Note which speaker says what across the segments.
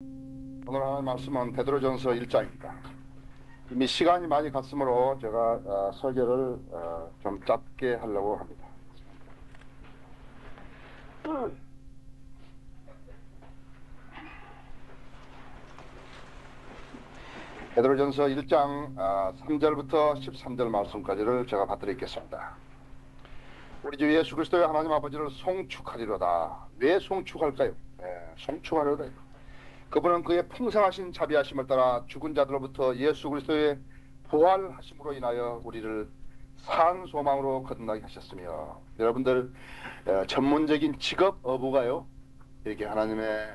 Speaker 1: 오늘 하나님 말씀은 베드로전서 1장입니다. 이미 시간이 많이 갔으므로 제가 설교를 좀 짧게 하려고 합니다. 베드로전서 1장 3절부터 13절 말씀까지를 제가 받드리겠습니다. 우리 주 예수 그리스도의 하나님 아버지를 송축하리로다. 왜 송축할까요? 송축하리로다. 그분은 그의 풍성하신 자비하심을 따라 죽은 자들로부터 예수 그리스도의 부활하심으로 인하여 우리를 산 소망으로 거듭나게 하셨으며, 여러분들 전문적인 직업 어부가요, 이렇게 하나님의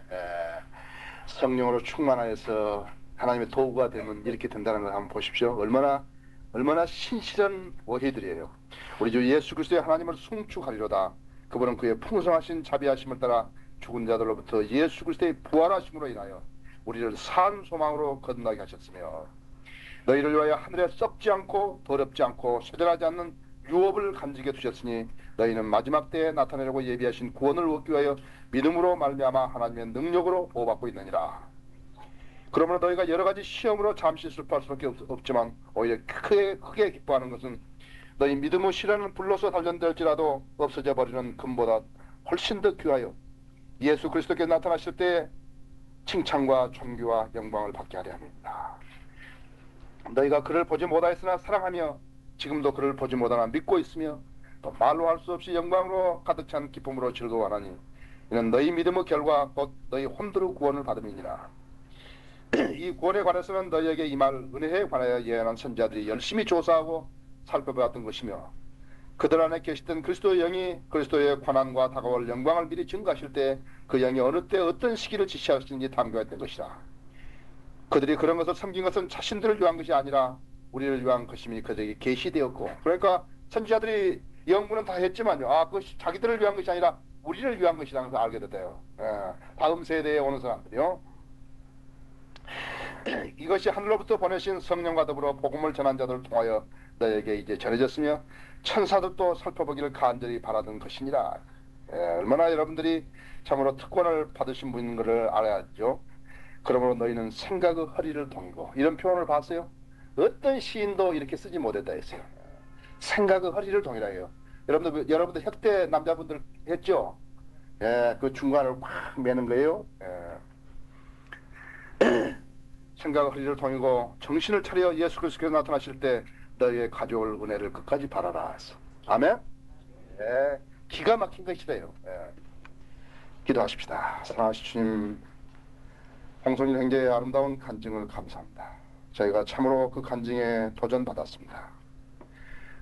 Speaker 1: 성령으로 충만하여서 하나님의 도구가 되면 이렇게 된다는 걸 한번 보십시오. 얼마나 신실한 어휘들이에요. 우리 주 예수 그리스도의 하나님을 송축하리로다. 그분은 그의 풍성하신 자비하심을 따라 죽은 자들로부터 예수 그리스도의 부활하심으로 인하여 우리를 산 소망으로 거듭나게 하셨으며, 너희를 위하여 하늘에 썩지 않고 더럽지 않고 쇠절하지 않는 유업을 간직해 두셨으니 너희는 마지막 때에 나타내려고 예비하신 구원을 얻기 위하여 믿음으로 말미암아 하나님의 능력으로 보호받고 있느니라. 그러므로 너희가 여러 가지 시험으로 잠시 슬퍼할 수밖에 없지만 오히려 크게 기뻐하는 것은 너희 믿음의 실현은 불로서 단련될지라도 없어져 버리는 금보다 훨씬 더 귀하여 예수 그리스도께 나타나실 때 칭찬과 존귀와 영광을 받게 하려 합니다. 너희가 그를 보지 못하였으나 사랑하며 지금도 그를 보지 못하나 믿고 있으며 또 말로 할 수 없이 영광으로 가득 찬 기쁨으로 즐거워하나니 이는 너희 믿음의 결과 곧 너희 혼두로 구원을 받음이니라. 이 구원에 관해서는 너희에게 임할 은혜에 관하여 예언한 선지자들이 열심히 조사하고 살펴보았던 것이며, 그들 안에 계시던 그리스도의 영이 그리스도의 고난과 다가올 영광을 미리 증거하실 때 그 영이 어느 때 어떤 시기를 지시하시는지 탐구했던 것이라. 그들이 그런 것을 섬긴 것은 자신들을 위한 것이 아니라 우리를 위한 것임이 그들에게 계시되었고, 그러니까 선지자들이 연구는 다 했지만요, 그것이 자기들을 위한 것이 아니라 우리를 위한 것이라는 것을 알게 됐대요. 다음 세대에 오는 사람들이요, 이것이 하늘로부터 보내신 성령과 더불어 복음을 전한 자들을 통하여 너에게 이제 전해졌으며 천사들도 살펴보기를 간절히 바라던 것이니라. 얼마나 여러분들이 참으로 특권을 받으신 분인 것을 알아야죠. 그러므로 너희는 생각의 허리를 동이고, 이런 표현을 봤어요. 어떤 시인도 이렇게 쓰지 못했다 했어요. 생각의 허리를 동이라 해요. 여러분들 혁대 남자분들 했죠? 그 중간을 확 매는 거예요. 생각의 허리를 동이고 정신을 차려 예수 그리스도께서 나타나실 때 너희의 가져올 은혜를 끝까지 바라라 했어. 아멘? 기가 막힌 것이래요. 기도하십시다. 사랑하신 주님, 홍성일 형제의 아름다운 간증을 감사합니다. 저희가 참으로 그 간증에 도전받았습니다.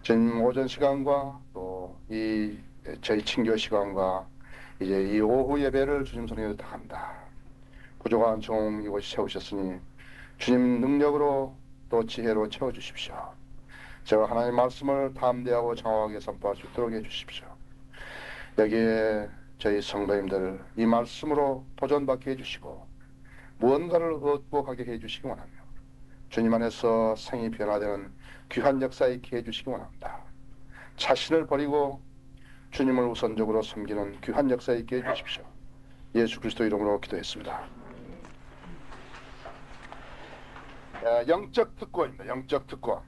Speaker 1: 주님, 오전 시간과 또 저희 친교 시간과 이제 이 오후 예배를 주님 손에 다합니다. 부족한 종 이곳에 세우셨으니 주님 능력으로 또 지혜로 채워주십시오. 제가 하나님의 말씀을 담대하고 정확하게 선포할 수 있도록 해주십시오. 여기에 저희 성도님들 이 말씀으로 도전받게 해주시고 무언가를 얻고 가게 해주시기 원하며 주님 안에서 생이 변화되는 귀한 역사 있게 해주시기 원합니다. 자신을 버리고 주님을 우선적으로 섬기는 귀한 역사 있게 해주십시오. 예수 그리스도 이름으로 기도했습니다. 영적 특권입니다. 영적 특권.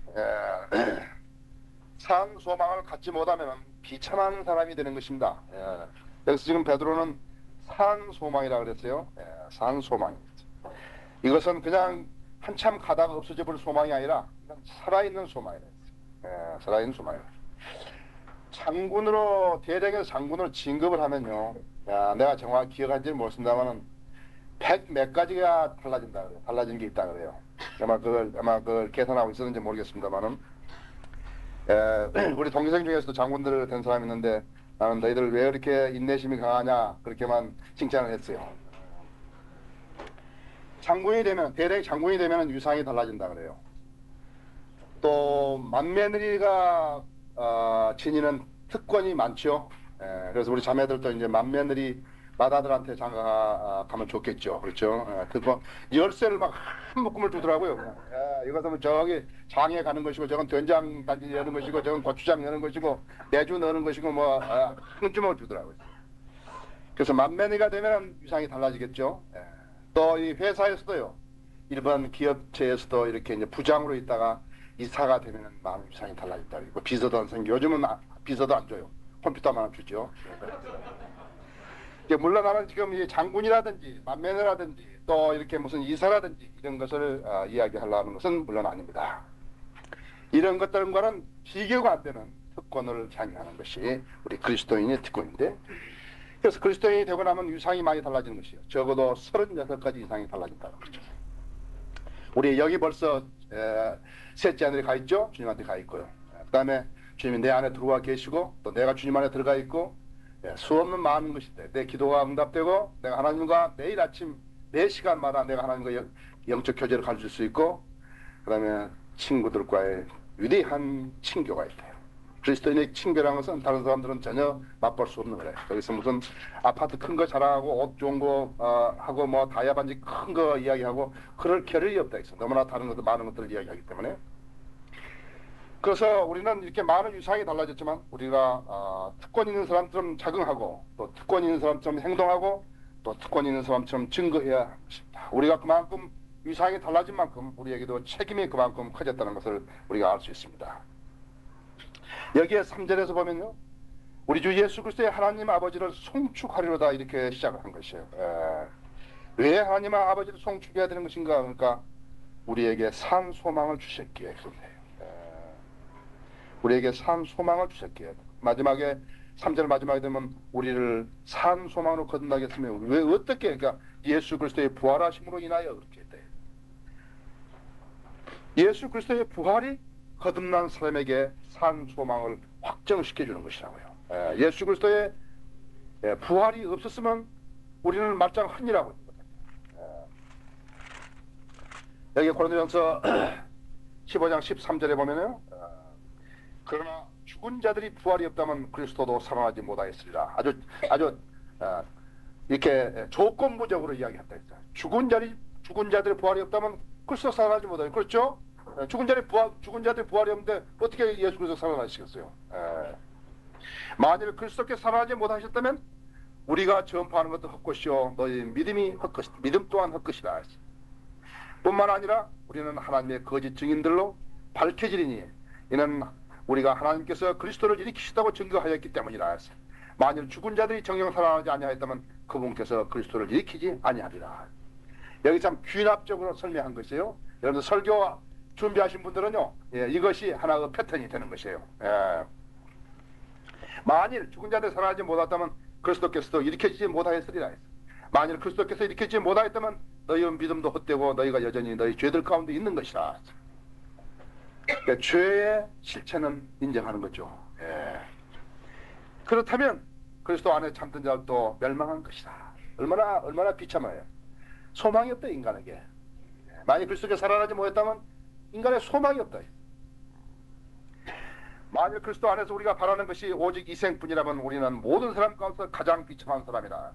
Speaker 1: 산 소망을 갖지 못하면 비참한 사람이 되는 것입니다. 여기서 지금 베드로는 산 소망이라고 그랬어요. 산 소망. 이것은 그냥 한참 가다가 없어져 버릴 소망이 아니라 살아있는 소망이에요. 살아있는 소망이에요. 장군으로, 대령에서 장군으로 진급을 하면요, 내가 정확히 기억하는지 모르겠습니다만은 100 몇 가지가 달라진다 그래요. 달라진 게 있다 그래요. 아마 그걸 계산하고 있었는지 모르겠습니다만은, 우리 동기생 중에서도 장군들 된 사람이 있는데 나는 너희들 왜 이렇게 인내심이 강하냐 그렇게만 칭찬을 했어요. 장군이 되면, 대령 장군이 되면 위상이 달라진다 그래요. 또 맏며느리가 지니는 특권이 많죠. 그래서 우리 자매들도 이제 맏며느리 맏아들한테 장가 가면 좋겠죠. 그렇죠. 특권 열쇠를 막 한 묶음을 두더라고요. 이것은 저기 장에 가는 것이고, 저건 된장 단지 여는 것이고, 저건 고추장 여는 것이고, 내주 넣는 것이고, 한 주먹을 주더라고요. 그래서 맏며느리가 되면 위상이 달라지겠죠. 또 이 회사에서도요, 일반 기업체에서도 이렇게 이제 부장으로 있다가 이사가 되면은 마음 위상이 달라진다. 그리고 비서도 안 생겨. 요즘은 비서도 안 줘요. 컴퓨터만 주죠. 물론 나는 지금 이 장군이라든지 만면이라든지 또 이렇게 무슨 이사라든지 이런 것을 이야기하려는 것은 물론 아닙니다. 이런 것들과는 비교가 안 되는 특권을 향유하는 것이 우리 그리스도인의 특권인데, 그래서 그리스도인이 되고 나면 위상이 많이 달라지는 것이요. 적어도 36가지 이상이 달라진다는 거죠. 우리 여기 벌써 셋째 하늘에 가 있죠. 주님한테 가 있고요. 그 다음에 주님이 내 안에 들어와 계시고 또 내가 주님 안에 들어가 있고, 수없는 많은 것인데 내 기도가 응답되고 내가 하나님과 매일 아침 매 시간마다 내가 하나님과 영적 교제를 가질 수 있고, 그 다음에 친구들과의 위대한 친교가 있대요. 그리스도인의 친교라는 것은 다른 사람들은 전혀 맛볼 수 없는 거래요. 거기서 무슨 아파트 큰 거 자랑하고 옷 좋은 거 하고 뭐 다이아 반지 큰 거 이야기하고 그럴 겨를이 없다 했어. 너무나 다른 것들 많은 것들을 이야기하기 때문에. 그래서 우리는 이렇게 많은 유상이 달라졌지만 우리가 특권 있는 사람처럼 작용하고 또 특권 있는 사람처럼 행동하고 또 특권 있는 사람처럼 증거해야 합니다. 우리가 그만큼 위상이 달라진 만큼 우리에게도 책임이 그만큼 커졌다는 것을 우리가 알 수 있습니다. 여기에 3절에서 보면요, 우리 주 예수 그리스도의 하나님 아버지를 송축하리로다 이렇게 시작을 한 것이에요. 왜 하나님 아버지를 송축해야 되는 것인가? 그러니까 우리에게 산 소망을 주셨기에 그런데요. 우리에게 산 소망을 주셨기에, 마지막에 3절 마지막에 되면 우리를 산 소망으로 거듭나겠으며, 왜 어떻게, 그러니까 예수 그리스도의 부활하심으로 인하여 그렇게 돼요. 예수 그리스도의 부활이 거듭난 사람에게 산 소망을 확정시켜 주는 것이라고요. 예수 그리스도의 부활이 없었으면 우리는 말짱 헛이라고 했거든요. 여기 고린도전서 15장 13절에 보면요, 그러나 죽은 자들이 부활이 없다면 그리스도도 살아나지 못하였으리라. 아주 이렇게 조건부적으로 이야기한다 했어요. 죽은 자들의 부활이 없다면 그리스도 살아나지 못하요. 그렇죠? 죽은 자들의 부활이 없는데 어떻게 예수 그리스도 살아나시겠어요? 만일 그리스도께 살아나지 못하셨다면 우리가 전파하는 것도 헛것이요 너희 믿음 또한 헛것이라. 뿐만 아니라 우리는 하나님의 거짓 증인들로 밝혀지리니 이는 우리가 하나님께서 그리스도를 일으키시다고 증거하였기 때문이라. 만일 죽은 자들이 정령 살아나지 아니하였다면 그분께서 그리스도를 일으키지 아니하리라. 여기 참 귀납적으로 설명한 것이에요. 여러분들 설교 준비하신 분들은요, 이것이 하나의 패턴이 되는 것이에요. 만일 죽은 자들이 살아나지 못했다면 그리스도께서도 일으켜지지 못하였으리라. 만일 그리스도께서 일으켜지지 못하였다면 너희의 믿음도 헛되고 너희가 여전히 너희 죄들 가운데 있는 것이라. 그러니까 죄의 실체는 인정하는 거죠. 그렇다면 그리스도 안에 참던 자들도 멸망한 것이다. 얼마나 비참해요. 소망이 없다 인간에게. 만일 그리스도께 살아나지 못했다면 인간의 소망이 없다. 만일 그리스도 안에서 우리가 바라는 것이 오직 이생뿐이라면 우리는 모든 사람 가운데서 가장 비참한 사람이다.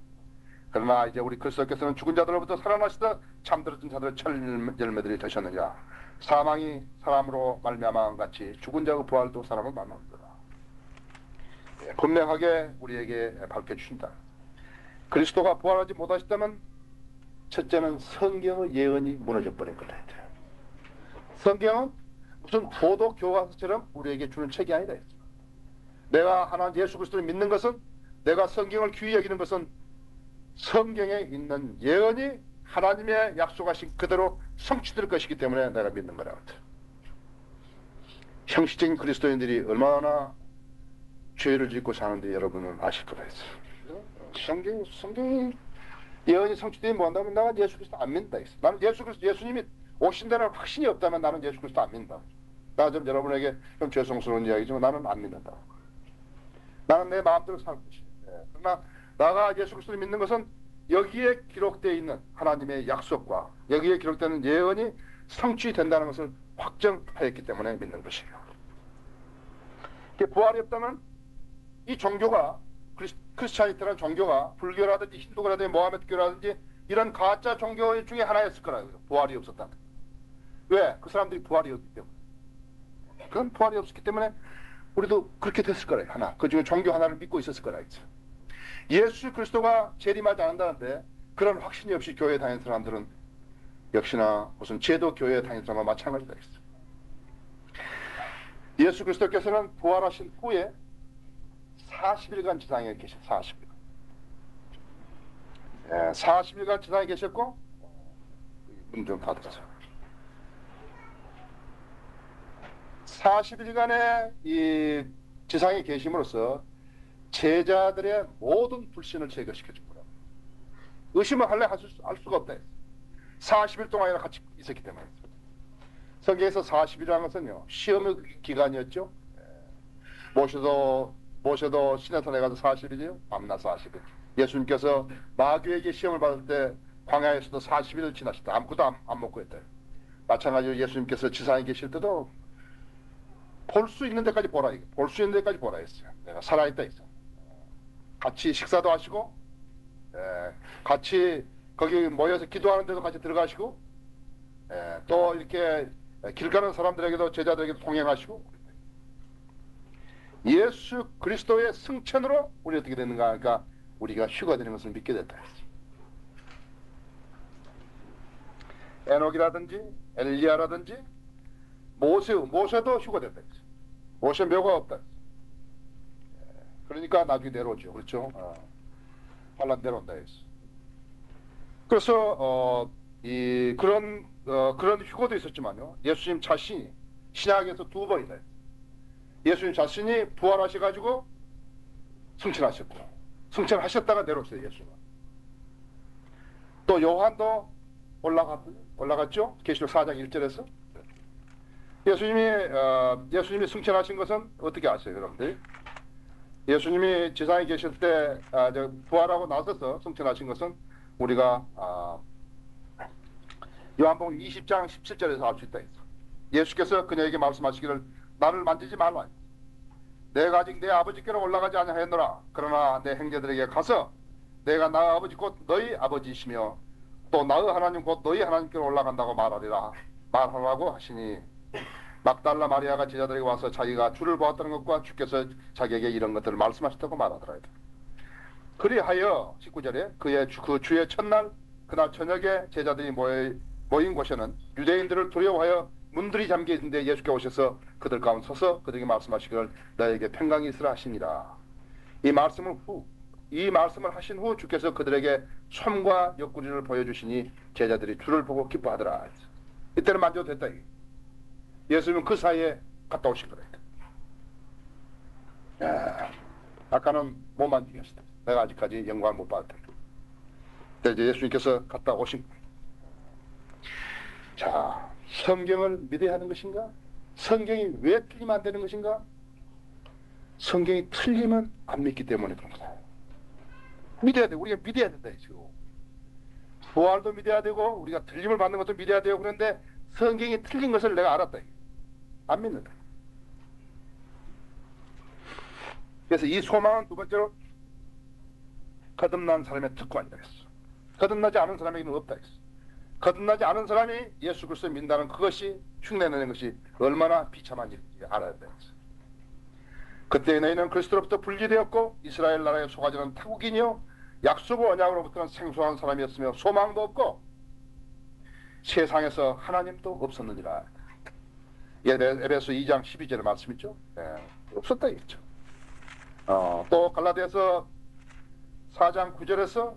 Speaker 1: 그러나 이제 우리 그리스도께서는 죽은 자들로부터 살아나시다 참들어진 자들의 첫 열매들이 되셨느냐. 사망이 사람으로 말미암아 같이 죽은 자의 부활도 사람을 만납니다. 분명하게 우리에게 밝혀주신다. 그리스도가 부활하지 못하셨다면 첫째는 성경의 예언이 무너져 버린 거다. 성경은 무슨 포도 교과서처럼 우리에게 주는 책이 아니다. 내가 하나님 예수 그리스도를 믿는 것은, 내가 성경을 귀히 여기는 것은 성경에 있는 예언이 하나님의 약속하신 그대로 성취될 것이기 때문에 내가 믿는 거라고. 형식적인 그리스도인들이 얼마나 죄를 짓고 사는데 여러분은 아실 거라 했어요. 성경이 예언이 성취되면 뭐한다면 나는 예수 그리스도 안 믿는다 했어. 나는 예수님이 오신 데는 확신이 없다면 나는 예수 그리스도 안 믿는다. 나 좀 여러분에게 좀 죄송스러운 이야기지만 나는 안 믿는다. 나는 내 마음대로 살 것이야. 그러나 나가 예수 그리스도를 믿는 것은 여기에 기록되어 있는 하나님의 약속과 여기에 기록되는 예언이 성취된다는 것을 확정하였기 때문에 믿는 것이에요. 부활이 없다면 이 종교가 크리스찬이트라는 종교가 불교라든지 힌두교라든지 모하메드교라든지 이런 가짜 종교 중에 하나였을 거라고요. 부활이 없었다. 왜? 그 사람들이 부활이 없기 때문에. 그건 부활이 없었기 때문에 우리도 그렇게 됐을 거라요. 하나. 그 중에 종교 하나를 믿고 있었을 거라 했죠. 예수 그리스도가 재림하지 않는다는데 그런 확신이 없이 교회에 다니는 사람들은 역시나 무슨 제도 교회에 다니는 사람과 마찬가지다 했어요. 예수 그리스도께서는 부활하신 후에 40일간 지상에 계셨어요. 40일간. 40일간 지상에 계셨고, 문 좀 닫으세요. 40일간의 이 지상에 계심으로써 제자들의 모든 불신을 제거시켜 준 거예요. 의심을 할래 할 수가 없다. 40일 동안이나 같이 있었기 때문에. 성경에서 40일이라는 것은요, 시험의 기간이었죠. 모세도 시내산에 가서 40일이요, 밤낮 40일. 예수님께서 마귀에게 시험을 받을 때 광야에서도 40일을 지나셨다. 아무것도 안 먹고 했다. 마찬가지로 예수님께서 지상에 계실 때도 볼 수 있는 데까지 보라. 볼 수 있는 데까지 보라 했어요. 내가 살아있다 했어. 같이 식사도 하시고, 같이 거기 모여서 기도하는 데도 같이 들어가시고, 또 이렇게 길 가는 사람들에게도 제자들에게도 동행하시고. 예수 그리스도의 승천으로 우리 어떻게 됐는가 하니까 우리가 휴가 되는 것을 믿게 됐다 했어요. 에녹이라든지 엘리야라든지 모세도 휴가 됐다 했어요. 모세 묘가 없다 했어요. 그러니까 나중에 내려오죠. 그렇죠? 환란 내려온다 했어요. 그래서 그런 휴거도 있었지만요. 예수님 자신이 신약에서 2번이나 했어요. 예수님 자신이 부활하셔가지고 승천하셨고, 승천하셨다가 내려오세요. 예수님은. 또 요한도 올라갔죠. 계시록 4장 1절에서. 예수님이 승천하신 것은 어떻게 아세요, 여러분들? 예수님이 지상에 계실 때 부활하고 나서서 승천하신 것은 우리가 요한복음 20장 17절에서 알 수 있다 했어. 예수께서 그녀에게 말씀하시기를 나를 만지지 말라. 내가 아직 내 아버지께로 올라가지 아니하였노라. 그러나 내 형제들에게 가서 내가 나의 아버지 곧 너희 아버지이시며 또 나의 하나님 곧 너희 하나님께로 올라간다고 말하라고 하시니, 막달라 마리아가 제자들에게 와서 자기가 주를 보았다는 것과 주께서 자기에게 이런 것들을 말씀하셨다고 말하더라. 그리하여 19절에 그 주의 첫날 그날 저녁에 제자들이 모인 곳에는 유대인들을 두려워하여 문들이 잠겨 있는데 예수께 오셔서 그들 가운데 서서 그들에게 말씀하시기를 너에게 평강이 있으라 하시니라. 이 말씀을 하신 후 주께서 그들에게 솜과 옆구리를 보여주시니 제자들이 주를 보고 기뻐하더라. 이때는 만져도 됐다. 예수님은 그 사이에 갔다 오신 거다. 아까는 못 만지게 하시다. 내가 아직까지 영광을 못 받았다. 이제 예수님께서 갔다 오신 거예요. 자, 성경을 믿어야 하는 것인가? 성경이 왜 틀리면 안 되는 것인가? 성경이 틀리면 안 믿기 때문에 그런 거다. 믿어야 돼. 우리가 믿어야 된다. 지금 부활도 믿어야 되고 우리가 틀림을 받는 것도 믿어야 돼요. 그런데 성경이 틀린 것을 내가 알았다. 안 믿는다. 그래서 이 소망은 두 번째로 거듭난 사람의 특권이다 했어. 거듭나지 않은 사람에게는 없다 했어. 거듭나지 않은 사람이 예수 그리스도를 믿는다는 그것이 흉내내는 것이 얼마나 비참한 일인지 알아야 돼. 그때 너희는 그리스도로부터 분리되었고 이스라엘 나라에 속하지는 타국이니요 약속의 언약으로부터는 생소한 사람이었으며 소망도 없고 세상에서 하나님도 없었느니라. 에베소 2장 12절의 말씀이죠. 없었다 이거죠. 또 갈라디아서 4장 9절에서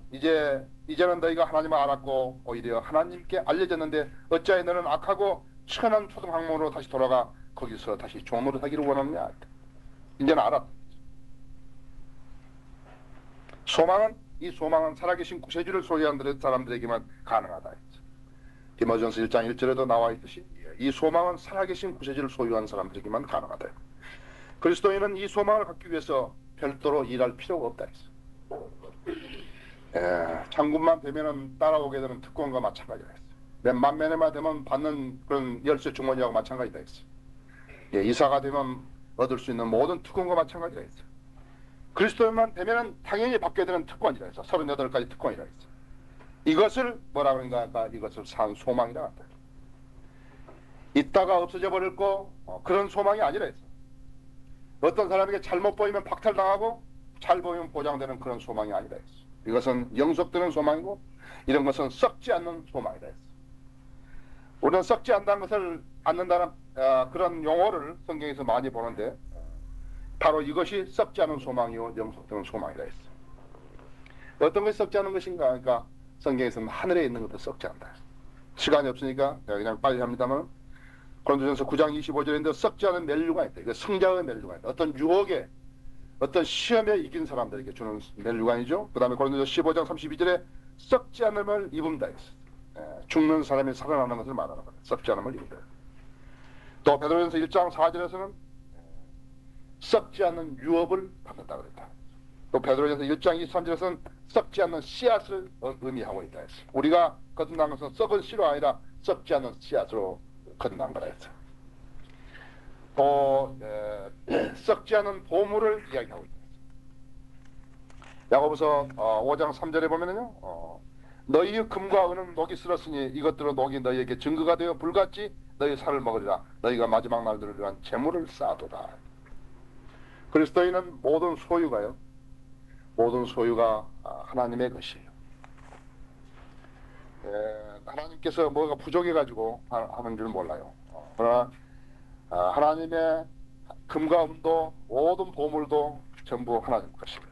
Speaker 1: 이제는 너희가 하나님을 알았고 오히려 하나님께 알려졌는데 어찌하여 너는 악하고 천한 초등학문으로 다시 돌아가 거기서 다시 종으로 하기를 원하느냐. 이제는 알았다. 이 소망은 살아계신 구세주를 소유한 사람들에게만 가능하다. 디모전서 1장 1절에도 나와 있듯이 이 소망은 살아계신 구세주를 소유한 사람들에게만 가능하다. 그리스도인은 이 소망을 갖기 위해서 별도로 일할 필요가 없다. 장군만 되면은 따라오게 되는 특권과 마찬가지다. 몇 만면에만 되면 받는 그런 열쇠 주머니하고 마찬가지다. 이사가 되면 얻을 수 있는 모든 특권과 마찬가지다. 그리스도인만 되면은 당연히 받게 되는 특권이라 해서 38가지 특권이라 했어. 이것을 뭐라 그런가? 이것을 산 소망이라 한다. 있다가 없어져 버릴 거 그런 소망이 아니라 했어. 어떤 사람에게 잘못 보이면 박탈당하고 잘 보이면 보장되는 그런 소망이 아니라 했어. 이것은 영속되는 소망이고 이런 것은 썩지 않는 소망이다 했어. 우리는 썩지 않는다는 그런 용어를 성경에서 많이 보는데 바로 이것이 썩지 않은 소망이요 영속되는 소망이라 했어. 어떤 것이 썩지 않은 것인가? 그러니까 성경에서는 하늘에 있는 것도 썩지 않다. 시간이 없으니까 내가 그냥 빨리 합니다만 고린도전서 9장 25절인데 썩지 않은 멜류가 있다. 이거 성자의 멜류가 있다. 어떤 유혹에 어떤 시험에 이긴 사람들에게 주는 멜류관이죠. 그 다음에 고린도전서 15장 32절에 썩지 않음을 입은다 했어. 죽는 사람이 살아나는 것을 말하는 거다. 썩지 않음을 입은다. 또 베드로전서 1장 4절에서는 썩지 않는 유업을 받는다 그랬다. 또 베드로전서 1장 23절에서는 썩지 않는 씨앗을 의미하고 있다 했어. 우리가 거듭난 것은 썩은 씨로 아니라 썩지 않는 씨앗으로 거듭난 거라 했어. 또 썩지 않은 보물을 이야기하고 있다. 야고보서 5장 3절에 보면은요, 너희의 금과 은은 녹이 쓸었으니 이것들은 녹이 너희에게 증거가 되어 불같이 너희 살을 먹으리라. 너희가 마지막 날들을 위한 재물을 쌓아두라. 그리스도인은 모든 소유가요, 모든 소유가 하나님의 것이에요. 하나님께서 뭐가 부족해가지고 하는 줄 몰라요. 그러나 하나님의 금과 은도 모든 보물도 전부 하나님 것이고요.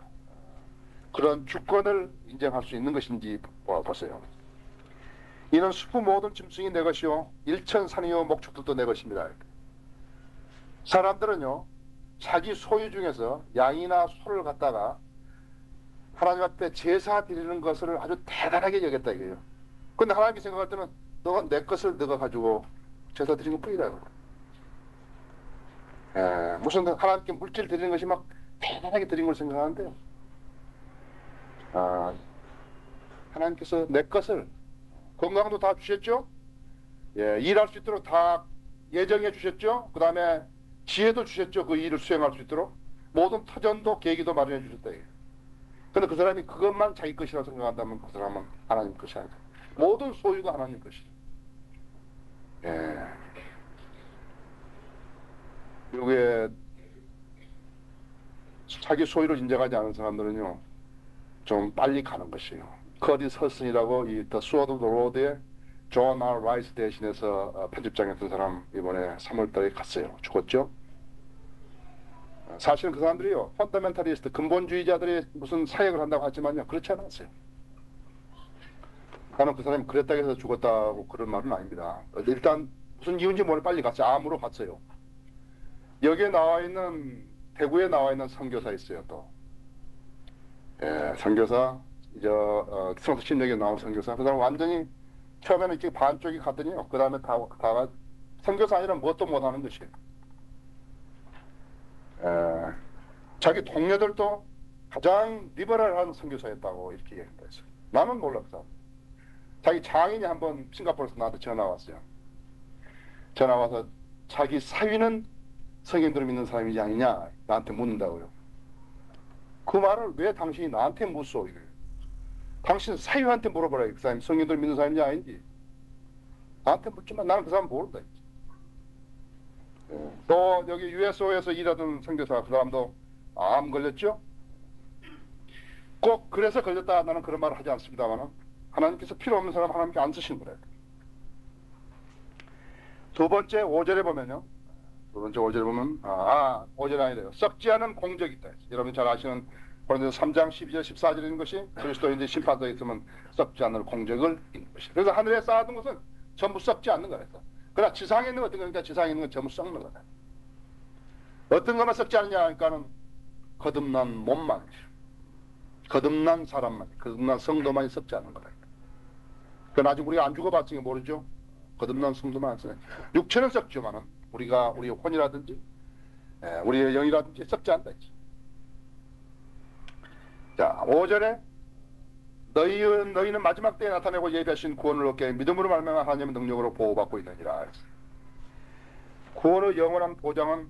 Speaker 1: 그런 주권을 인정할 수 있는 것인지 보세요. 이는 숲의 모든 짐승이 내 것이요 일천산이요 목축들도 내 것입니다. 사람들은요 자기 소유 중에서 양이나 소를 갖다가 하나님 앞에 제사 드리는 것을 아주 대단하게 여겼다 이거예요. 근데 하나님이 생각할 때는 너가 내 것을 너가 가지고 제사 드리는 것 뿐이다. 무슨 하나님께 물질 드리는 것이 막 대단하게 드린 걸 생각하는데요. 하나님께서 내 것을 건강도 다 주셨죠. 일할 수 있도록 다 예정해 주셨죠. 그 다음에 지혜도 주셨죠. 그 일을 수행할 수 있도록 모든 터전도 계기도 마련해 주셨다. 근데 그 사람이 그것만 자기 것이라고 생각한다면 그 사람은 하나님 것이 아니다. 모든 소유가 하나님 것이죠. 미국에 자기 소유를 인정하지 않은 사람들은요 좀 빨리 가는 것이에요. 커디스 허슨이라고 이 The Sword of the Road의 존 R. 라이스 대신해서 편집장이었던 사람 이번에 3월달에 갔어요. 죽었죠. 사실은 그 사람들이요 펀더멘탈리스트 근본주의자들이 무슨 사역을 한다고 하지만요 그렇지 않았어요. 나는 그 사람이 그랬다고 해서 죽었다고 그런 말은 아닙니다. 일단 무슨 이유인지 모르게 빨리 갔어요. 암으로 갔어요. 여기에 나와 있는 대구에 나와 있는 선교사 있어요. 또 선교사 성서신역에 나온 선교사 그 사람 완전히 처음에는 이렇게 반쪽이 갔더니요 그 다음에 다가 선교사 아니라 뭣도 못하는 것이에요. 자기 동료들도 가장 리버럴한 선교사였다고 이렇게 얘기했다 했어요. 나는 몰랐어. 자기 장인이 한번 싱가포르에서 나한테 전화 왔어요. 전화 와서 자기 사위는 성경대로 믿는 사람이지 아니냐 나한테 묻는다고요. 그 말을 왜 당신이 나한테 묻소 이거예요. 당신 사위한테 물어보라. 그 사람이 성경대로 믿는 사람인지 아닌지. 나한테 묻지만 나는 그 사람 모른다. 또 여기 USO에서 일하던 선교사 그 사람도 암 걸렸죠. 꼭 그래서 걸렸다 나는 그런 말을 하지 않습니다만 하나님께서 필요 없는 사람 하나님께 안 쓰시는 거래요. 두 번째 5절에 보면요. 두 번째 5절에 보면 5절이 아니래요. 썩지 않은 공적이 있다. 여러분 잘 아시는 고린도서 3장 12절 14절에 있는 것이 그리스도인의 심판대에 있으면 썩지 않는 공적을 있는 것이. 그래서 하늘에 쌓아둔 것은 전부 썩지 않는 거랬어. 그러나 지상에 있는 건 어떤 거니까 지상에 있는 건 전부 썩는 거다. 어떤 것만 썩지 않느냐 하니까는 거듭난 몸만, 거듭난 사람만, 거듭난 성도만이 썩지 않는 거다. 그건 아직 우리가 안 죽어봤으니 모르죠. 거듭난 성도만 안 썩어요. 육체는 썩지만은 우리의 혼이라든지 우리의 영이라든지 썩지 않다 했지. 자 5절에 너희는 마지막 때에 나타내고 예비하신 구원을 얻게 믿음으로 말미암아 하나님의 능력으로 보호받고 있느니라. 구원의 영원한 보장은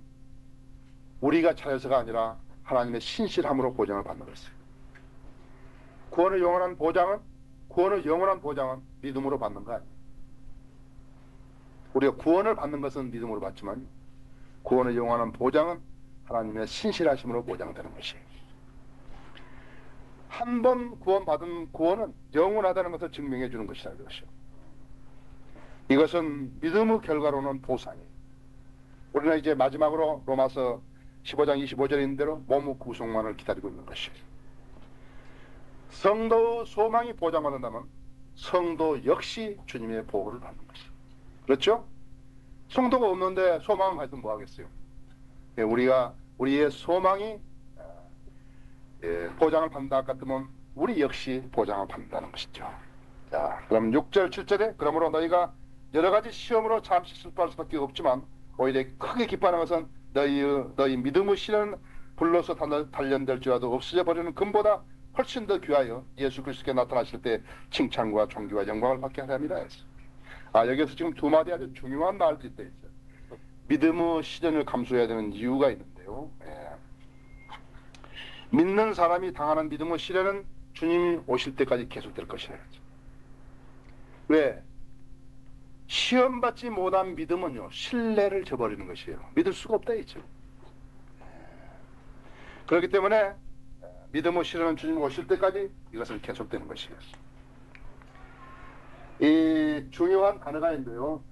Speaker 1: 우리가 차려서가 아니라 하나님의 신실함으로 보장을 받는 것이에요. 구원의 영원한 보장은 믿음으로 받는 거 아니에요. 우리가 구원을 받는 것은 믿음으로 받지만 구원의 영원한 보장은 하나님의 신실하심으로 보장되는 것이에요. 한 번 구원받은 구원은 영원하다는 것을 증명해 주는 것이다. 이것이요. 이것은 믿음의 결과로는 보상이에요. 우리는 이제 마지막으로 로마서 15장 25절인 대로 몸의 구속만을 기다리고 있는 것이에요. 성도의 소망이 보장받는다면 성도 역시 주님의 보호를 받는 것이에요. 그렇죠? 성도가 없는데 소망을 가지고 뭐 하겠어요? 우리의 소망이 보장을 받는다 같으면 우리 역시 보장을 받는다는 것이죠. 자, 그럼 6절 7절에 그러므로 너희가 여러 가지 시험으로 잠시 슬퍼할 수밖에 없지만 오히려 크게 기뻐하는 것은 너희 믿음의 실은 불로서 단련될지라도 없어져 버리는 금보다 훨씬 더 귀하여 예수 그리스도께 나타나실 때 칭찬과 존귀와 영광을 받게 하려 함이라 했어. 여기서 지금 두 마디 아주 중요한 말들이 있다 있죠. 믿음의 시련을 감수해야 되는 이유가 있는데요. 믿는 사람이 당하는 믿음의 시련은 주님이 오실 때까지 계속될 것이라 했죠. 왜? 시험받지 못한 믿음은요, 신뢰를 저버리는 것이에요. 믿을 수가 없다 했죠. 그렇기 때문에 믿음의 시련은 주님 오실 때까지 이것은 계속되는 것이에요. 이 중요한 단어가 있는데요.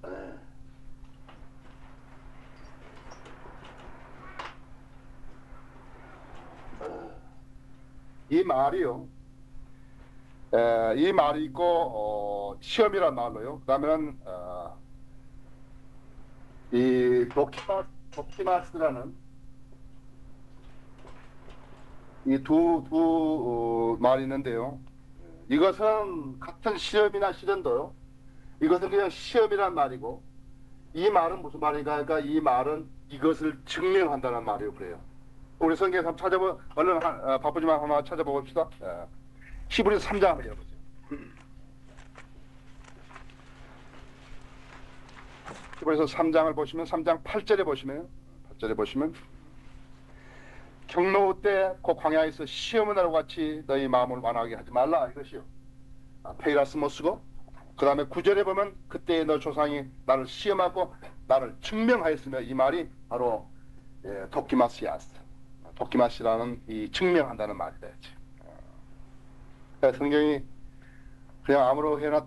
Speaker 1: 이 말이요. 이 말이 있고 시험이란 말로요. 그다음에는 이 도키마스라는 이 두 말이 있는데요. 이것은 같은 시험이나 시련도요. 이것은 그냥 시험이란 말이고 이 말은 무슨 말인가? 그러니까 이 말은 이것을 증명한다는 말이에요. 그래요. 우리 성경에서 한번 얼른 바쁘지만 하나 찾아봅시다. 히브리서 3장 한번 열어보세요. 히브리서 3장을 보시면 3장 8절에 보시면 경노 때 그 광야에서 시험을 하러 같이 너희 마음을 완화하게 하지 말라 이것이요. 페이라스 못 쓰고 그 다음에 9절에 보면 그때 너 조상이 나를 시험하고 나를 증명하였으며 이 말이 바로 도키마시라는 이 증명한다는 말이다. 성경이 그냥 아무렇게나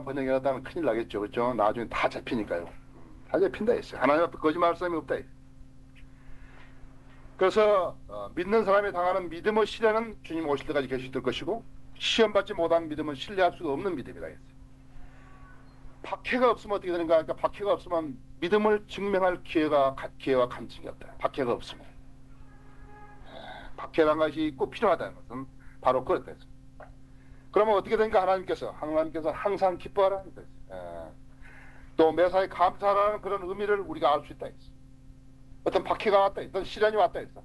Speaker 1: 번역해놨다면 큰일 나겠죠. 그렇죠? 나중에 다 잡히니까요. 다 잡힌다 했어요. 하나님 앞에 거짓말할 사람이 없다 했어요. 그래서 믿는 사람이 당하는 믿음의 시련은 주님 오실 때까지 계실 것이고 시험받지 못한 믿음은 신뢰할 수가 없는 믿음이라 했어요. 박해가 없으면 어떻게 되는가? 그러니까 박해가 없으면 믿음을 증명할 기회와 간증이 없다. 박해가 없으면 박해라는 것이 꼭 필요하다는 것은 바로 그렇다 했어요. 그러면 어떻게 되는가? 하나님께서 항상 기뻐하라. 또 매사에 감사하라는 그런 의미를 우리가 알 수 있다 했어. 어떤 박해가 왔다, 어떤 시련이 왔다 했어.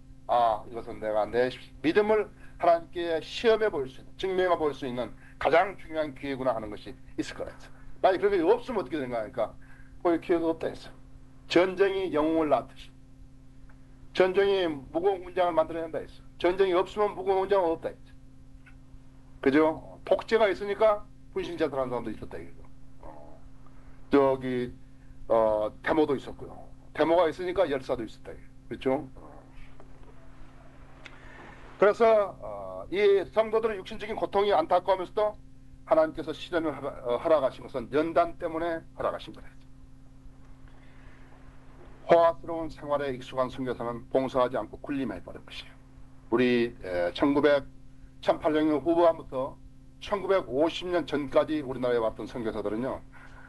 Speaker 1: 이것은 내가 내 믿음을 하나님께 시험해 볼 수 있는, 증명해 볼 수 있는 가장 중요한 기회구나 하는 것이 있을 거라 했어. 만약 그런 게 없으면 어떻게 되는가 하니까 그 기회가 없다 했어. 전쟁이 영웅을 낳듯이 전쟁이 무거운 군장을 만들어낸다 했어. 전쟁이 없으면 무거운 군장은 없다 했어. 그죠? 독재가 있으니까 분신자들 하는 사람도 있었다 이거. 데모도 있었고요. 데모가 있으니까 열사도 있었다. 그렇죠? 그래서 이 성도들의 육신적인 고통이 안타까우면서도 하나님께서 시련을 허락하신 것은 연단 때문에 허락하신 거예요. 호화스러운 생활에 익숙한 선교사는 봉사하지 않고 군림해버린 것이에요. 우리 1800년 후반부터 1950년 전까지 우리나라에 왔던 선교사들은요.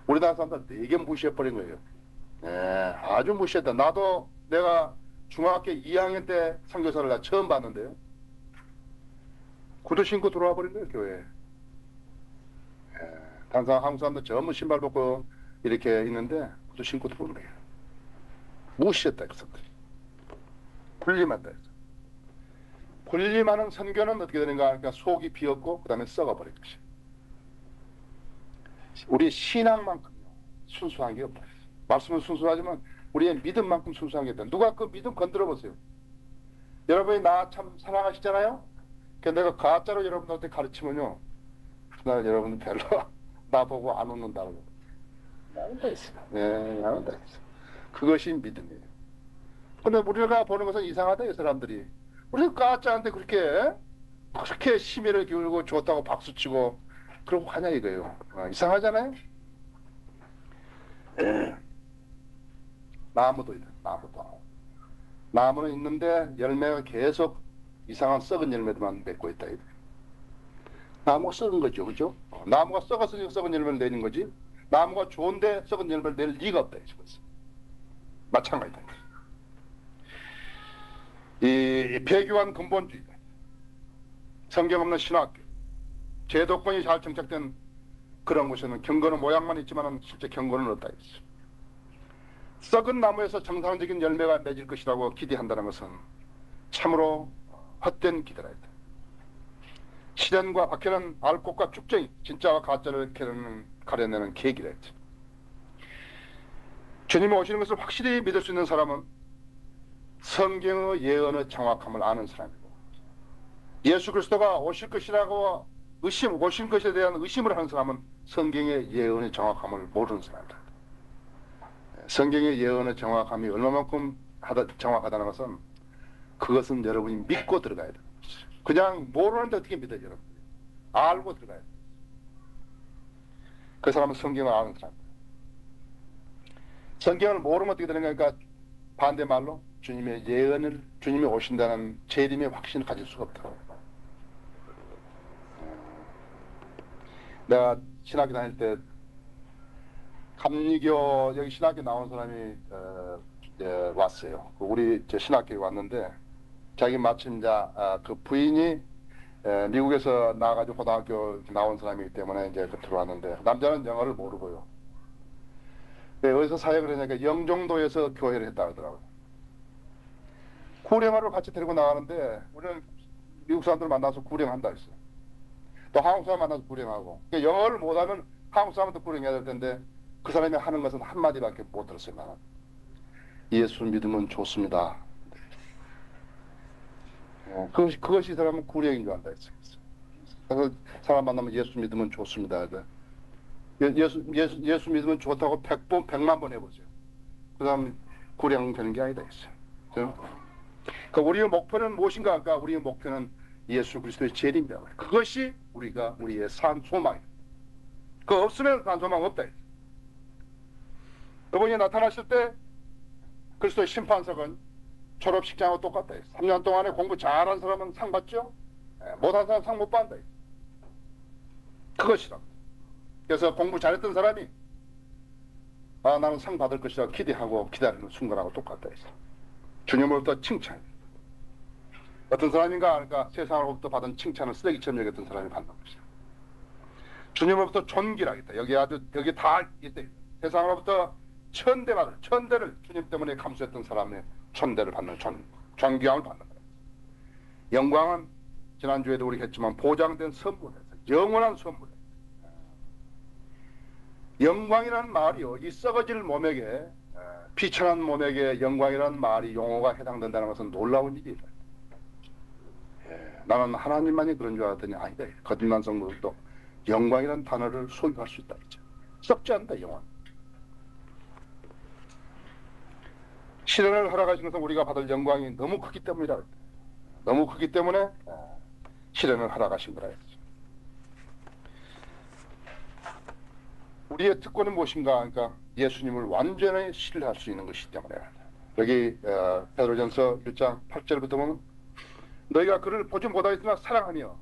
Speaker 1: 우리나라 사람들 되게 무시해버린 거예요. 아주 무시했다. 내가 중학교 2학년 때 선교사를 나 처음 봤는데요. 구두 신고 들어와 버린 거예요, 교회에. 항상 한국 사람들 전부 신발 벗고 이렇게 있는데 구두 신고 들어오는 거예요. 무시했다, 그 사람들이. 군림한다 했어. 군림하는 선교는 어떻게 되는가 하니까 속이 비었고 그 다음에 썩어버린 것이. 우리 신앙만큼요 순수한 게 없다. 말씀은 순수하지만 우리의 믿음만큼 순수한 게 없다. 누가 그 믿음 건드려 보세요. 여러분이 나 참 사랑하시잖아요. 내가 가짜로 여러분들한테 가르치면요, 그날 여러분들 별로 나 보고 안 웃는다고. 나온다 했어. 나온다 했어. 그것이 믿음이에요. 근데 우리가 보는 것은 이상하다 이 사람들이. 우리가 가짜한테 그렇게 그렇게 심혈을 기울이고 좋다고 박수치고 그러고 하냐 이거예요. 이상하잖아요. 나무도 있다. 나무는 있는데 열매가 계속 이상한 썩은 열매들만 맺고 있다. 나무가 썩은 거죠, 그죠? 나무가 썩었으니까 썩은 열매를 내는 거지. 나무가 좋은데 썩은 열매를 낼 리가 없다. 마찬가지다. 이 배교한 근본주의, 성경 없는 신학교, 제도권이 잘 정착된 그런 곳에는 경건은 모양만 있지만 실제 경건은 없다. 썩은 나무에서 정상적인 열매가 맺을 것이라고 기대한다는 것은 참으로 헛된 기대라 했다. 실현과 박해는 알곡과 축적이 진짜와 가짜를 가려내는 계기라 했다. 주님이 오시는 것을 확실히 믿을 수 있는 사람은 성경의 예언의 정확함을 아는 사람이고, 예수 그리스도가 오실 것이라고 오신 것에 대한 의심을 하는 사람은 성경의 예언의 정확함을 모르는 사람이다. 성경의 예언의 정확함이 얼마만큼 정확하다는 것은 그것은 여러분이 믿고 들어가야 돼요. 그냥 모르는데 어떻게 믿어요, 여러분? 알고 들어가야 돼요. 그 사람은 성경을 아는 사람입니다. 성경을 모르면 어떻게 되는 거니까 반대말로 주님의 예언을, 주님이 오신다는 재림의 확신을 가질 수가 없다. 내가 신학교 다닐 때 감리교 여기 신학교 나온 사람이 왔어요. 우리 신학교에 왔는데 자기 마침 그 부인이 미국에서 나가지고 고등학교 나온 사람이기 때문에 이제 들어왔는데 남자는 영어를 모르고요. 어디서 사역을 하냐니까 영종도에서 교회를 했다 하더라고요. 구령하러 같이 데리고 나가는데 우리는 미국 사람들 만나서 구령한다 했어요. 또 한국 사람 만나서 구령하고. 그러니까 영어를 못하면 한국 사람한테 구령해야 될 텐데 그 사람이 하는 것은 한마디밖에 못 들었어요. 나는. 예수 믿으면 좋습니다. 그것이 사람은 구령인 줄 안다 했어요. 그래서 사람 만나면 예수 믿으면 좋습니다. 예수 믿으면 좋다고 100번, 100만 번 해보세요. 그 사람 구령 되는 게 아니다 했어요. 그러니까 우리의 목표는 무엇인가? 아까 우리의 목표는 예수 그리스도의 재림이다. 그것이 우리의 산 소망이다. 그거 없으면 산 소망 없다 했어요. 그분이 나타나실 때 그리스도의 심판석은 졸업식장하고 똑같다 했어요. 3년 동안에 공부 잘한 사람은 상 받죠? 못한 사람은 상 못 받는다 했어요. 그것이다. 그래서 공부 잘했던 사람이 나는 상 받을 것이라 기대하고 기다리는 순간하고 똑같다 했어요. 주님으로부터 칭찬. 어떤 사람인가 하니까 세상으로부터 받은 칭찬을 쓰레기처럼 여겼던 사람이 받는 것이다. 주님으로부터 존귀하겠다. 여기 다 있다. 세상으로부터 천대를 주님 때문에 감수했던 사람의 천대를 받는 존귀함을 받는 거예요. 영광은 지난주에도 우리 했지만 보장된 선물이에요. 영원한 선물이에요. 영광이라는 말이요, 이 썩어질 몸에게, 비천한 몸에게 영광이라는 말이 용어가 해당된다는 것은 놀라운 일이에요. 나는 하나님만이 그런 줄 알았더니 아니다. 거듭난 성도들도 영광이라는 단어를 소유할 수 있다. 썩지 않는다, 영원. 실현을 하러 가신 것은 우리가 받을 영광이 너무 크기 때문이라. 너무 크기 때문에 실현을 하러 가신 거라 했죠. 우리의 특권이 무엇인가? 그러니까 예수님을 완전히 신뢰할 수 있는 것이기 때문에. 여기 베드로전서 1장 8절부터 보면 너희가 그를 보지 못하였으나 사랑하며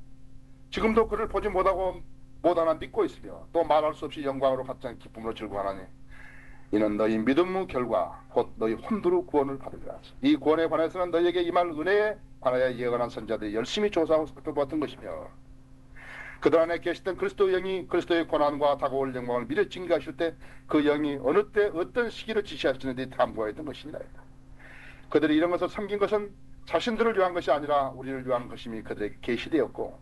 Speaker 1: 지금도 그를 보지 못하나 믿고 있으며 또 말할 수 없이 영광으로 가장 기쁨으로 즐거워하나니 이는 너희 믿음의 결과 곧 너희 혼두로 구원을 받으리라. 이 구원에 관해서는 너희에게 임할 은혜에 관하여 예언한 선자들이 열심히 조사하고 살펴보았던 것이며 그들 안에 계시던 그리스도의 영이 그리스도의 고난과 다가올 영광을 미리 증거하실 때 그 영이 어느 때 어떤 시기를 지시하시는지 탐구하였던 것이니라. 그들이 이런 것을 섬긴 것은 자신들을 위한 것이 아니라 우리를 위한 것임이 그들에게 계시되었고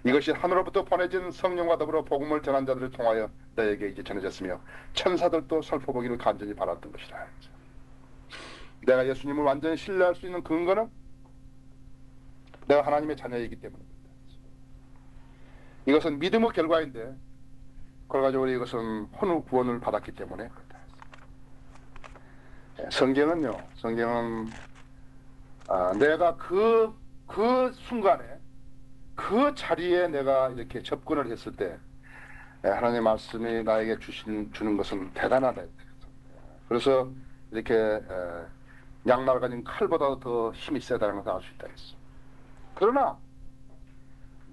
Speaker 1: 이것이 하늘로부터 보내진 성령과 더불어 복음을 전한 자들을 통하여 너에게 이제 전해졌으며 천사들도 살펴보기를 간절히 바랐던 것이라. 내가 예수님을 완전히 신뢰할 수 있는 근거는 내가 하나님의 자녀이기 때문입니다. 이것은 믿음의 결과인데 그걸 가지고 이것은 혼의 구원을 받았기 때문에 성경은 내가 그 순간에 그 자리에 내가 이렇게 접근을 했을 때 하나님의 말씀이 나에게 주는 것은 대단하다. 그래서 이렇게 양날 가진 칼보다 더 힘이 세다는 것을 알 수 있다 했어. 그러나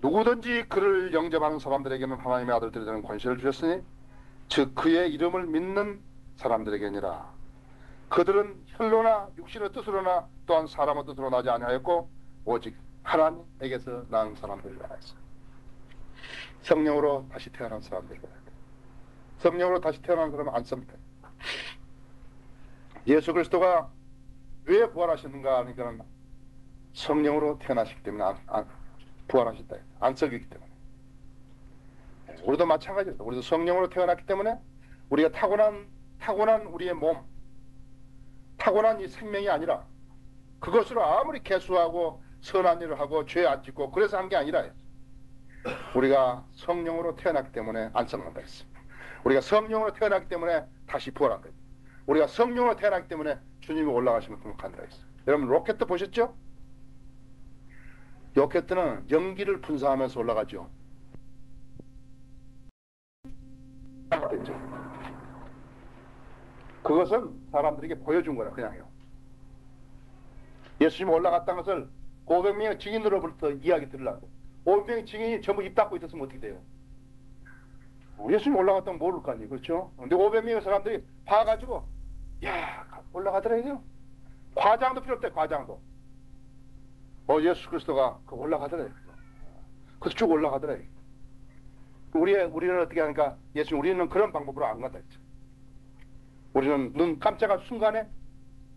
Speaker 1: 누구든지 그를 영접하는 사람들에게는 하나님의 아들들이 되는 권세를 주셨으니 즉 그의 이름을 믿는 사람들에게 아니라 그들은 혈로나 육신의 뜻으로나 또한 사람의 뜻으로 나지 아니하였고 오직 하나님에게서 낳은 사람들이라 했어. 성령으로 다시 태어난 사람들이라. 성령으로 다시 태어난 사람은 안 씁니다. 예수 그리스도가 왜 부활하셨는가 하니까 성령으로 태어나시기 때문에 부활하셨다. 안썩이기 때문에. 우리도 마찬가지입니다. 우리도 성령으로 태어났기 때문에 우리가 타고난 우리의 몸, 타고난 이 생명이 아니라 그것으로 아무리 개수하고 선한 일을 하고 죄 안 짓고 그래서 한 게 아니라 우리가 성령으로 태어났기 때문에 안 썩는다 했어. 우리가 성령으로 태어났기 때문에 다시 부활한 거예요. 우리가 성령으로 태어났기 때문에 주님이 올라가시면 등록한다 했어. 여러분 로켓 보셨죠? 로켓은 연기를 분사하면서 올라가죠. 그것은 사람들에게 보여준 거라 그냥요. 예수님이 올라갔다는 것을 500명의 증인으로부터 이야기 들으려고. 500명의 증인이 전부 입 닫고 있었으면 어떻게 돼요? 예수님이 올라갔다면 모를 거 아니에요. 그렇죠? 근데 500명의 사람들이 봐가지고 야 올라가더라 이거요. 과장도 필요 없대. 과장도. 예수 그리스도가 올라가더래. 그래서 쭉 올라가더래. 우리는 어떻게 하니까 우리는 그런 방법으로 안 간다 했죠. 우리는 눈 깜짝할 순간에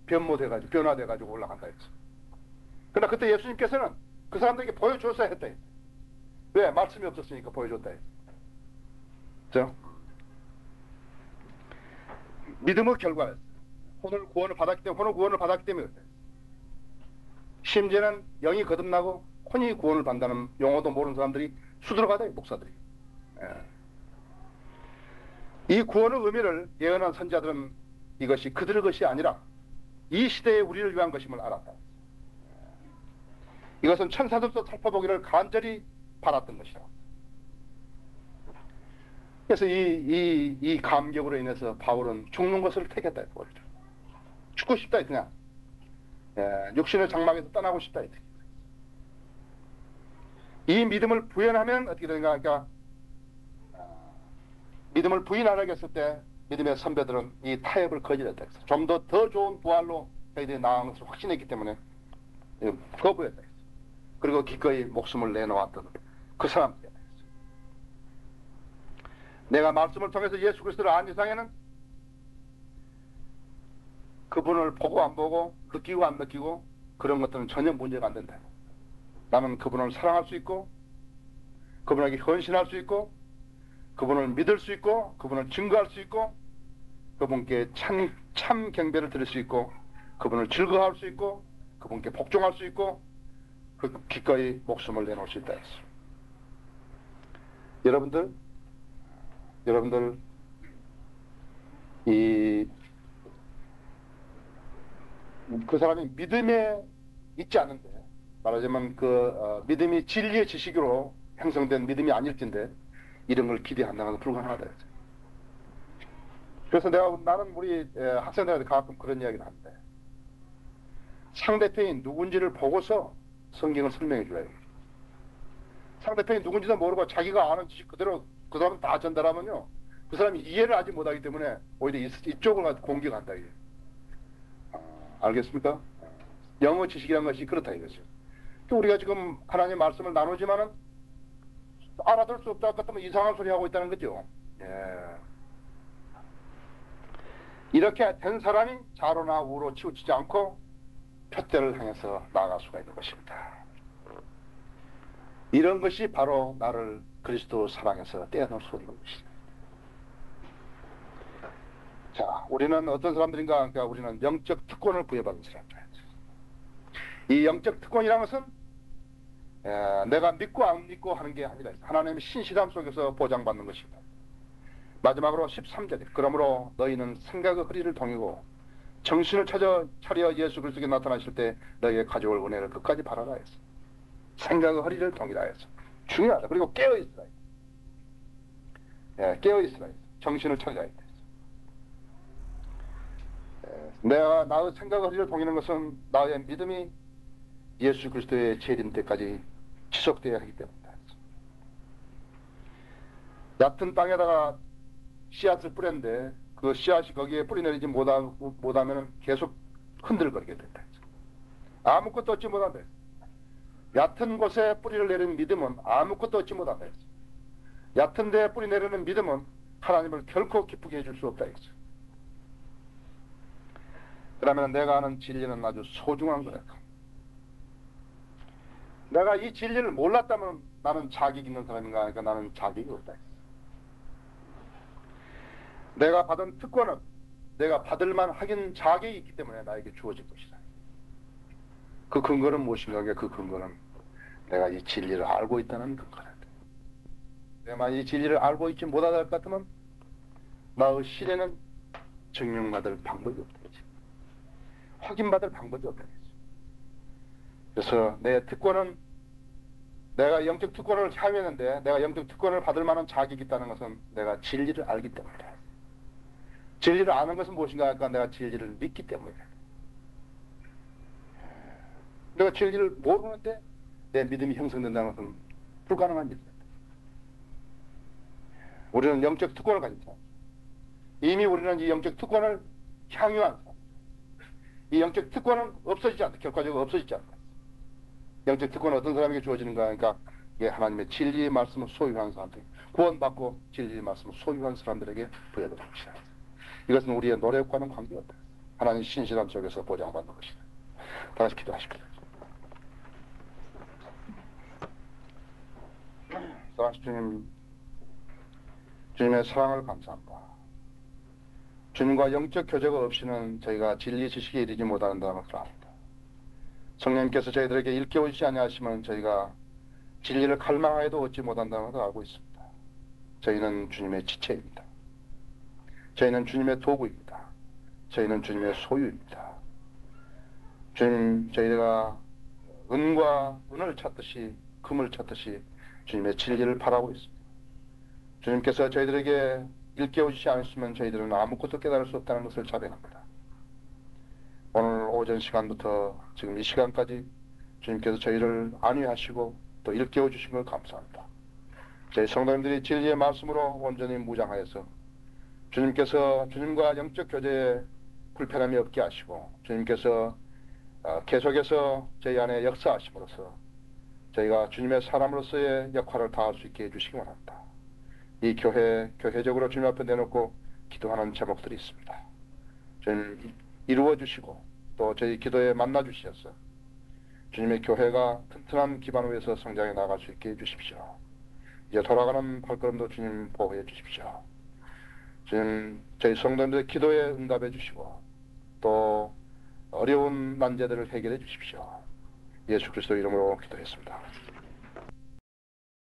Speaker 1: 변화돼가지고 올라간다 했죠. 그러나 그때 예수님께서는 그 사람들에게 보여줬어야 했다 했죠. 왜? 말씀이 없었으니까 보여줬다 했죠. 그죠? 믿음의 결과였어요. 혼을 구원을 받았기 때문에 심지어는 영이 거듭나고 혼이 구원을 받는다는 용어도 모르는 사람들이 수두룩하다, 목사들이. 이 구원의 의미를 예언한 선자들은 이것이 그들의 것이 아니라 이 시대에 우리를 위한 것임을 알았다. 이것은 천사들도 살펴보기를 간절히 바랐던 것이다. 그래서 이 감격으로 인해서 바울은 죽는 것을 택했다. 죽고 싶다 그냥. 육신의 장막에서 떠나고 싶다. 이 믿음을 부인하면 어떻게 되는가? 그러니까 믿음을 부인하려고 했을 때 믿음의 선배들은 이 타협을 거절했다. 좀 더 좋은 부활로 저희들이 나아간 것을 확신했기 때문에 거부했다. 그리고 기꺼이 목숨을 내놓았던 그 사람들. 내가 말씀을 통해서 예수 그리스도를 안 이상에는 그분을 보고 안 보고 느끼고 안 느끼고 그런 것들은 전혀 문제가 안 된다. 나는 그분을 사랑할 수 있고 그분에게 헌신할 수 있고 그분을 믿을 수 있고 그분을 증거할 수 있고 그분께 참 경배를 드릴 수 있고 그분을 즐거워할 수 있고 그분께 복종할 수 있고 기꺼이 목숨을 내놓을 수 있다 했어. 여러분들 그 사람이 믿음에 있지 않은데 말하자면 믿음이 진리의 지식으로 형성된 믿음이 아닐진데 이런 걸 기대한다는 건 불가능하다. 그래서 나는 우리 학생들한테 가끔 그런 이야기를 하는데 상대편이 누군지를 보고서 성경을 설명해 줘요. 상대편이 누군지도 모르고 자기가 아는 지식 그대로 그 사람 다 전달하면요 그 사람이 이해를 아직 못하기 때문에 오히려 이쪽을 공격한다. 이게. 알겠습니까? 영어 지식이라는 것이 그렇다 이거죠. 우리가 지금 하나님의 말씀을 나누지만은 알아들 수 없다 같으면 이상한 소리 하고 있다는 거죠. 이렇게 된 사람이 좌로나 우로 치우치지 않고 표대를 향해서 나아갈 수가 있는 것입니다. 이런 것이 바로 나를 그리스도 사랑해서 떼어놓을 수 있는 것이다. 자, 우리는 어떤 사람들인가? 그러니까 우리는 영적 특권을 부여받은 사람들. 이 영적 특권이라는 것은 내가 믿고 안 믿고 하는 게 아니라 하나님의 신실함 속에서 보장받는 것입니다. 마지막으로 13절에 그러므로 너희는 생각의 허리를 동이고 정신을 차려 예수 그리스도께 나타나실 때 너희의 가져올 은혜를 끝까지 바라라 했어. 생각의 허리를 동이라 했어. 중요하다. 그리고 깨어 있어야 돼. 예, 깨어 있어야 돼. 정신을 차려야 돼. 내가 나의 생각과 의지를 동이는 것은 나의 믿음이 예수 그리스도의 재림 때까지 지속되어야 하기 때문이다. 얕은 땅에다가 씨앗을 뿌렸는데 그 씨앗이 거기에 뿌리 내리지 못하면 계속 흔들거리게 된다. 아무것도 얻지 못한다. 얕은 곳에 뿌리를 내리는 믿음은 아무것도 얻지 못한다. 얕은 데에 뿌리 내리는 믿음은 하나님을 결코 기쁘게 해줄 수 없다. 그러면 내가 아는 진리는 아주 소중한 거야. 내가 이 진리를 몰랐다면 나는 자격 있는 사람인가 하니까 나는 자격이 없다. 내가 받은 특권은 내가 받을만 하긴 자격이 있기 때문에 나에게 주어질 것이다. 그 근거는 무엇인가? 그 근거는 내가 이 진리를 알고 있다는 근거다. 내가 이 진리를 알고 있지 못하다 할 것 같으면 나의 신에는 증명받을 방법이 없다. 확인받을 방법이 없다. 그래서 내 특권은 내가 영적 특권을 향유했는데 내가 영적 특권을 받을 만한 자격이 있다는 것은 내가 진리를 알기 때문이다. 진리를 아는 것은 무엇인가 할까? 내가 진리를 믿기 때문이다. 내가 진리를 모르는데 내 믿음이 형성된다는 것은 불가능한 일이다. 우리는 영적 특권을 가진 사람. 이미 우리는 이 영적 특권을 향유한 사람. 이 영적 특권은 없어지지 않다. 결과적으로 없어지지 않다. 영적 특권은 어떤 사람에게 주어지는가 하니까 이게 하나님의 진리의 말씀을 소유한 사람들, 구원받고 진리의 말씀을 소유한 사람들에게 부여되는 것이다. 이것은 우리의 노력과는 관계없다. 하나님 신실함 속에서 보장받는 것이다. 다 같이 기도하십시다. 사랑하신 주님, 주님의 사랑을 감사합니다. 주님과 영적 교제가 없이는 저희가 진리 지식에 이르지 못한다는 것을 압니다. 성령님께서 저희들에게 일깨우시지 아니하시면 저희가 진리를 갈망하여도 얻지 못한다는 것을 알고 있습니다. 저희는 주님의 지체입니다. 저희는 주님의 도구입니다. 저희는 주님의 소유입니다. 주님, 저희가 은과 은을 찾듯이 금을 찾듯이 주님의 진리를 바라고 있습니다. 주님께서 저희들에게 일깨우시지 않으시면 저희들은 아무것도 깨달을 수 없다는 것을 자백합니다. 오늘 오전 시간부터 지금 이 시간까지 주님께서 저희를 안위하시고 또 일깨워 주신 걸 감사합니다. 저희 성도님들이 진리의 말씀으로 온전히 무장하여서 주님께서 주님과 영적 교제에 불편함이 없게 하시고 주님께서 계속해서 저희 안에 역사하심으로써 저희가 주님의 사람으로서의 역할을 다할 수 있게 해주시기 바랍니다. 이 교회적으로 주님 앞에 내놓고 기도하는 제목들이 있습니다. 주님 이루어 주시고 또 저희 기도에 만나 주셔서 주님의 교회가 튼튼한 기반 위에서 성장해 나갈 수 있게 해주십시오. 이제 돌아가는 발걸음도 주님 보호해 주십시오. 주님 저희 성도님들의 기도에 응답해 주시고 또 어려운 난제들을 해결해 주십시오. 예수 그리스도 이름으로 기도했습니다.